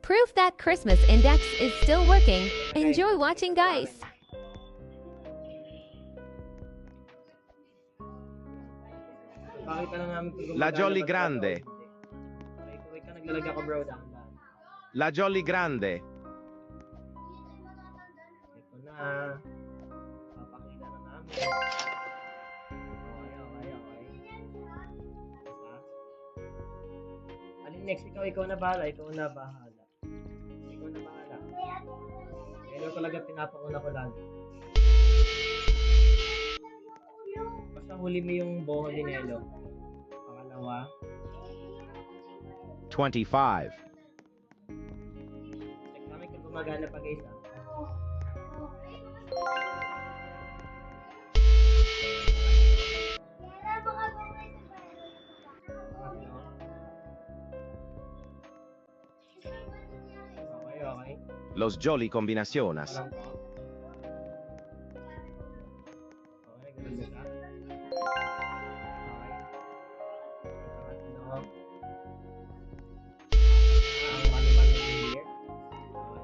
Proof that Christmas Index is still working. Enjoy watching, guys. Bakit na namin kung La gumagana Jolly ba Grande. talaga o hindi. Okay, ka naglalag ako bro. Dahan-dahan. La Jolly Grande. Ito na. Papakita na namin. Okay. Isa. Alin next? Ikaw na bahala. Ikaw na bahala. Pero talaga pinapakuna ko lagi. Basta huli mo yung Boho Dinelo. Pangalawa. 25. Check namin kung gumagana pa guys ha. Okay. Los Jolly Combinaciones. Walang to. Okay, ganun ba siya? Okay. Pangatlo. Ang mani-mani reindeer. Okay.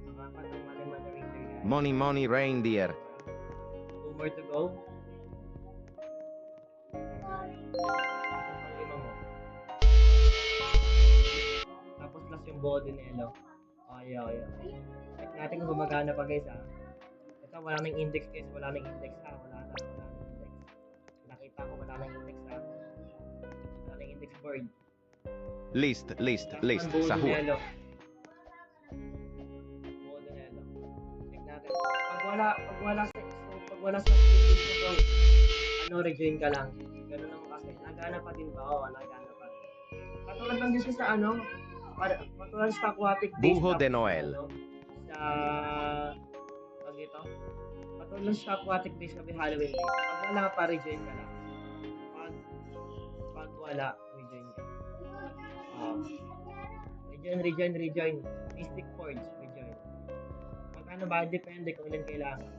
Pangapat ang mani-mani reindeer, guys. Money Money Reindeer. 2 more to go. Panglima mo. Tapos last yung Boho Dinelo. Okay. Check natin kung gumagana pa guys ha. Ito wala nang index guys. Wala nang index ha. Wala nang index. Nakita ko wala nang index ha. Wala nang index board. List Boho Sahur. Dinelo. Boho Dinelo. Check natin. Pag wala sa index mo bro, ano, rejoin ka lang. Ganun naman kasi. Nagana pa din ba? Oo, nagana pa. Katulad lang din siya sa ano, katulad sa aquatic days. Buho de tapos Noel. ano, sa, pag ito, katulad sa aquatic days sabi Halloween days. Pag wala pa, rejoin ka lang. Pag wala, rejoin ka. Rejoin. Mystic Forge, rejoin. Magkano ba? Depende kung ilan kailangan.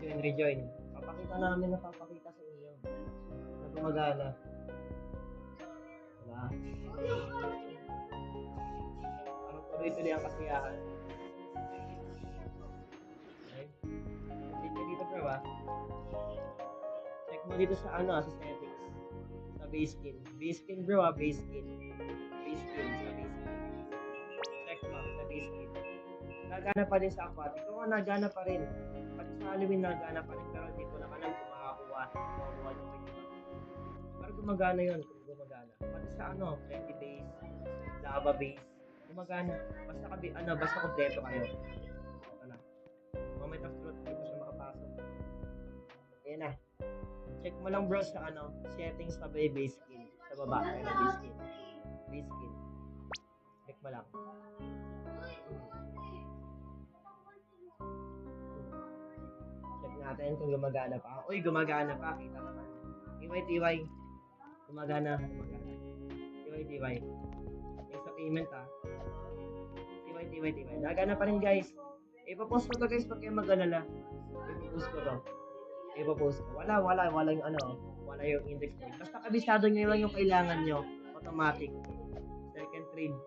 Rejoin. Papakita namin na papakita sa inyo. Na gumagana. Wala. Parang tuloy-tuloy ang kasiyahan. Okay. Dito bro ha. Check mo dito sa ano, sa settings. Sa base skin. Base skin bro ha, base skin. Base skin, sa base skin. Check mo, sa base skin. Nagana pa din sa aquatic. Oo, nagana pa rin. Pati sa Halloween nagana pa rin. Pero hindi ko na alam kung makakuha yung pagkiwan. Pero gumagana yun, kung gumagana. Pati sa ano, 20 days, lava base, gumagana. Basta kompleto kayo. Ito na. Moment of truth, hindi pa siya makapasok. Ayan na. Check mo lang bro sa ano, settings sa base skin. Sa baba, ayun na base skin. Base skin. Check mo lang. Check natin kung gumagana pa. Uy, gumagana pa. Kita naman. TY. Gumagana. TY. Yung sa payment ha. TY. Nagana pa rin guys. Ipapost ko to guys pag kayo mag-alala. Ipapost ko to. Wala yung ano. Wala yung index point. Basta kabisado nyo lang yung kailangan nyo. Automatic. Second trade.